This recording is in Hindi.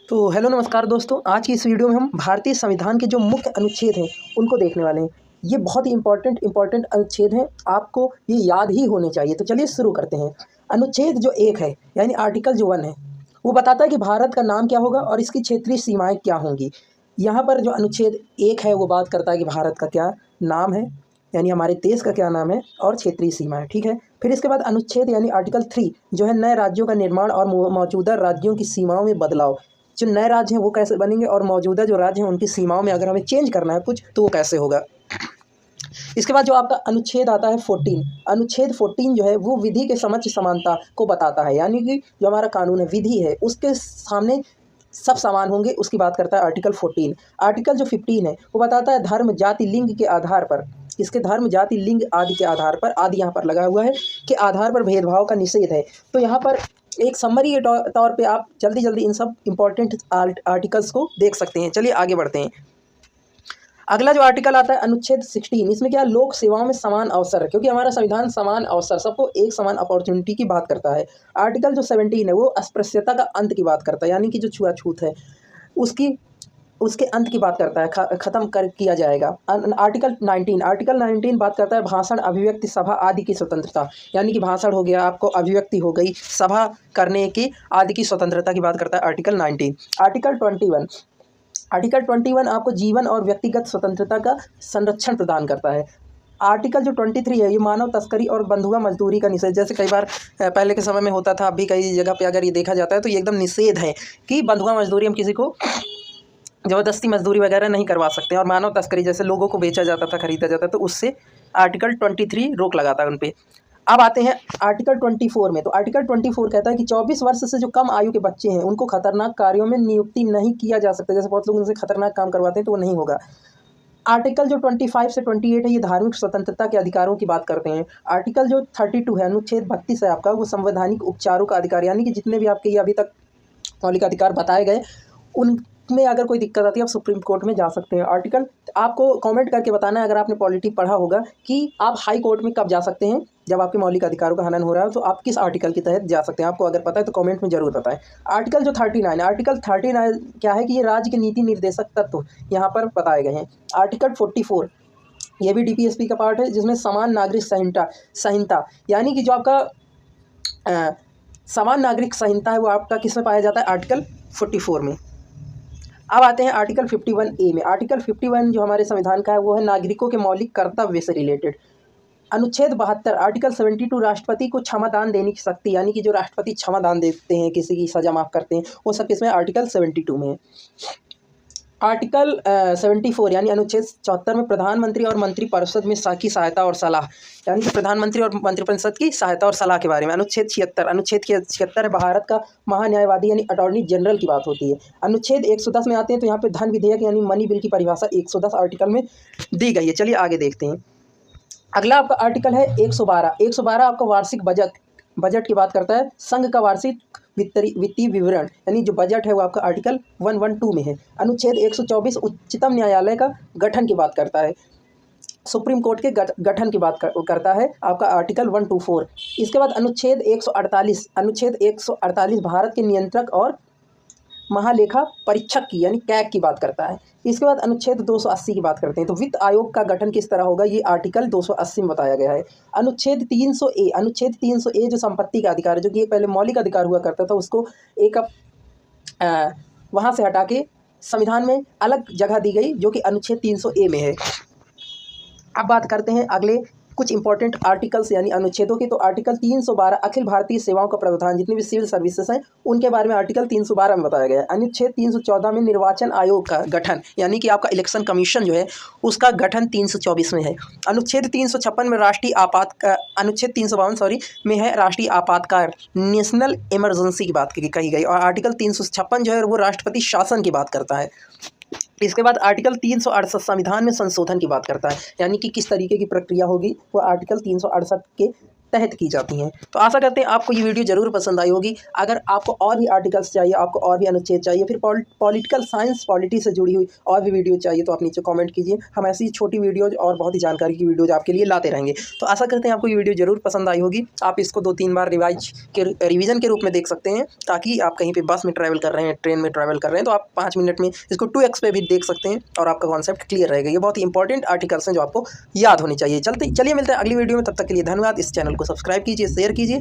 तो हेलो नमस्कार दोस्तों, आज की इस वीडियो में हम भारतीय संविधान के जो मुख्य अनुच्छेद हैं उनको देखने वाले हैं। ये बहुत ही इम्पोर्टेंट अनुच्छेद हैं, आपको ये याद ही होने चाहिए। तो चलिए शुरू करते हैं। अनुच्छेद जो 1 है यानी आर्टिकल जो 1 है वो बताता है कि भारत का नाम क्या होगा और इसकी क्षेत्रीय सीमाएँ क्या होंगी। यहाँ पर जो अनुच्छेद 1 है वो बात करता है कि भारत का क्या नाम है, यानी हमारे देश का क्या नाम है और क्षेत्रीय सीमा है, ठीक है। फिर इसके बाद अनुच्छेद यानी आर्टिकल 3 जो है नए राज्यों का निर्माण और मौजूदा राज्यों की सीमाओं में बदलाव। जो नए राज्य हैं वो कैसे बनेंगे और मौजूदा जो राज्य हैं उनकी सीमाओं में अगर हमें चेंज करना है कुछ तो वो कैसे होगा। इसके बाद जो आपका अनुच्छेद आता है 14, अनुच्छेद 14 जो है वो विधि के समक्ष समानता को बताता है, यानी कि जो हमारा कानून है विधि है उसके सामने सब समान होंगे, उसकी बात करता है आर्टिकल 14। आर्टिकल जो 15 है वो बताता है धर्म जाति लिंग के आधार पर, इसके धर्म जाति लिंग आदि के आधार पर, आदि यहाँ पर लगा हुआ है, के आधार पर भेदभाव का निषेध है। तो यहाँ पर एक समरी के तौर पे आप जल्दी इन सब इम्पोर्टेंट आर्टिकल्स को देख सकते हैं। चलिए आगे बढ़ते हैं। अगला जो आर्टिकल आता है अनुच्छेद 16, इसमें क्या है, लोक सेवाओं में समान अवसर, क्योंकि हमारा संविधान समान अवसर, सबको एक समान अपॉर्चुनिटी की बात करता है। आर्टिकल जो 17 है वो अस्पृश्यता का अंत की बात करता है, यानी कि जो छुआछूत है उसके अंत की बात करता है, ख़त्म कर किया जाएगा। आर्टिकल 19 बात करता है भाषण अभिव्यक्ति सभा आदि की स्वतंत्रता, यानी कि भाषण हो गया, आपको अभिव्यक्ति हो गई, सभा करने की आदि की स्वतंत्रता की बात करता है आर्टिकल 19। आर्टिकल 21 आपको जीवन और व्यक्तिगत स्वतंत्रता का संरक्षण प्रदान करता है। आर्टिकल जो 23 है ये मानव तस्करी और बंधुआ मजदूरी का निषेध, जैसे कई बार पहले के समय में होता था, अभी कई जगह पे अगर ये देखा जाता है तो ये एकदम निषेध है कि बंधुआ मजदूरी, हम किसी को ज़बरदस्ती मजदूरी वगैरह नहीं करवा सकते हैं। और मानव तस्करी जैसे लोगों को बेचा जाता था, खरीदा जाता था, तो उससे आर्टिकल 23 रोक लगाता है उन पर। अब आते हैं आर्टिकल 24 में। तो आर्टिकल 24 कहता है कि 24 वर्ष से जो कम आयु के बच्चे हैं उनको खतरनाक कार्यों में नियुक्ति नहीं किया जा सकता। जैसे बहुत लोग उनसे खतरनाक काम करवाते हैं तो वो नहीं होगा। आर्टिकल जो 25 से 28 है ये धार्मिक स्वतंत्रता के अधिकारों की बात करते हैं। आर्टिकल जो 32 है अनुच्छेद 32 है आपका, वो संवैधानिक उपचारों का अधिकार, यानी कि जितने भी आपके ये अभी तक मौलिक अधिकार बताए गए उनमें अगर कोई दिक्कत आती है आप सुप्रीम कोर्ट में जा सकते हैं। आर्टिकल आपको कमेंट करके बताना है अगर आपने पॉलिटी पढ़ा होगा कि आप हाई कोर्ट में कब जा सकते हैं, जब आपके मौलिक अधिकारों का हनन हो रहा है तो आप किस आर्टिकल के तहत जा सकते हैं। आपको अगर पता है तो कमेंट में जरूर बताएं। आर्टिकल जो 39 आर्टिकल 39 क्या है कि ये राज्य के नीति निर्देशक तत्व यहाँ पर बताए गए हैं। आर्टिकल 44 ये भी डीपीएसपी का पार्ट है, जिसमें समान नागरिक संहिता, यानी कि जो आपका समान नागरिक संहिता है वो आपका किस में पाया जाता है, आर्टिकल 44 में। अब आते हैं आर्टिकल 51A में। आर्टिकल 51 जो हमारे संविधान का है वो है नागरिकों के मौलिक कर्तव्य से रिलेटेड। अनुच्छेद 72 आर्टिकल 72 राष्ट्रपति को क्षमादान देने की शक्ति, यानी कि जो राष्ट्रपति क्षमादान देते हैं, किसी की सजा माफ़ करते हैं, वो सब किसमें, आर्टिकल 72 में है। आर्टिकल 74 यानी अनुच्छेद 74 में प्रधानमंत्री और मंत्रिपरिषद में की सहायता और सलाह, यानी कि प्रधानमंत्री और मंत्रिपरिषद की सहायता और सलाह के बारे में। अनुच्छेद 76 है भारत का महान्यायवादी यानी अटॉर्नी जनरल की बात होती है। अनुच्छेद 110 में आते हैं तो यहाँ पे धन विधेयक यानी मनी बिल की परिभाषा 110 आर्टिकल में दी गई है। चलिए आगे देखते हैं। अगला आपका आर्टिकल है 112 आपका वार्षिक बजट की बात करता है। संघ का वार्षिक वित्तीय विवरण यानी जो बजट है वो आपका आर्टिकल 112 में है। अनुच्छेद 124 उच्चतम न्यायालय का गठन की बात करता है, सुप्रीम कोर्ट के गठन की बात करता है, आपका आर्टिकल 124। इसके बाद अनुच्छेद 148 भारत के नियंत्रक और महालेखा परीक्षक की यानी कैग की बात करता है। इसके बाद अनुच्छेद 280 की बात करते हैं। तो वित्त आयोग का गठन किस तरह होगा, ये आर्टिकल 280 में बताया गया है। अनुच्छेद 300 ए जो संपत्ति का अधिकार है, जो कि पहले मौलिक अधिकार हुआ करता था, उसको एक वहाँ से हटा के संविधान में अलग जगह दी गई, जो कि अनुच्छेद 300 ए में है। अब बात करते हैं अगले कुछ इंपॉर्टेंट आर्टिकल्स यानी अनुच्छेदों की। तो आर्टिकल 312 अखिल भारतीय सेवाओं का प्रावधान, जितनी भी सिविल सर्विसेज हैं उनके बारे में आर्टिकल 312 में बताया गया है। अनुच्छेद 314 में निर्वाचन आयोग का गठन, यानी कि आपका इलेक्शन कमीशन जो है उसका गठन 324 में है। अनुच्छेद 356 में अनुच्छेद 352 में है राष्ट्रीय आपातकाल, नेशनल इमरजेंसी की बात कही गई। और आर्टिकल 356 जो है वो राष्ट्रपति शासन की बात करता है। इसके बाद आर्टिकल 368 संविधान में संशोधन की बात करता है, यानी कि किस तरीके की प्रक्रिया होगी, वो आर्टिकल 368 के तहत की जाती हैं। तो आशा करते हैं आपको ये वीडियो ज़रूर पसंद आई होगी। अगर आपको और भी आर्टिकल्स चाहिए, आपको और भी अनुच्छेद चाहिए, फिर पॉलिटिकल साइंस पॉलिटी से जुड़ी हुई और भी वीडियो चाहिए तो आप नीचे कमेंट कीजिए। हम ऐसी छोटी वीडियोज़ और बहुत ही जानकारी की वीडियोज़ आपके लिए लाते रहेंगे। तो आशा करते हैं आपको ये वीडियो ज़रूर पसंद आई होगी। आप इसको 2-3 बार रिवीजन के रूप में देख सकते हैं, ताकि आप कहीं पे बस में ट्रैवल कर रहे हैं, ट्रेन में ट्रैवल कर रहे हैं, तो आप 5 मिनट में इसको 2x पे भी देख सकते हैं और आपका कॉन्सेप्ट क्लियर रहेगा। ये बहुत ही इंपॉर्टेंट आर्टिकल्स हैं जो आपको याद होने चाहिए। चलिए मिलते हैं अगली वीडियो में, तब तक के लिए धन्यवाद। इस चैनल को सब्सक्राइब कीजिए, शेयर कीजिए।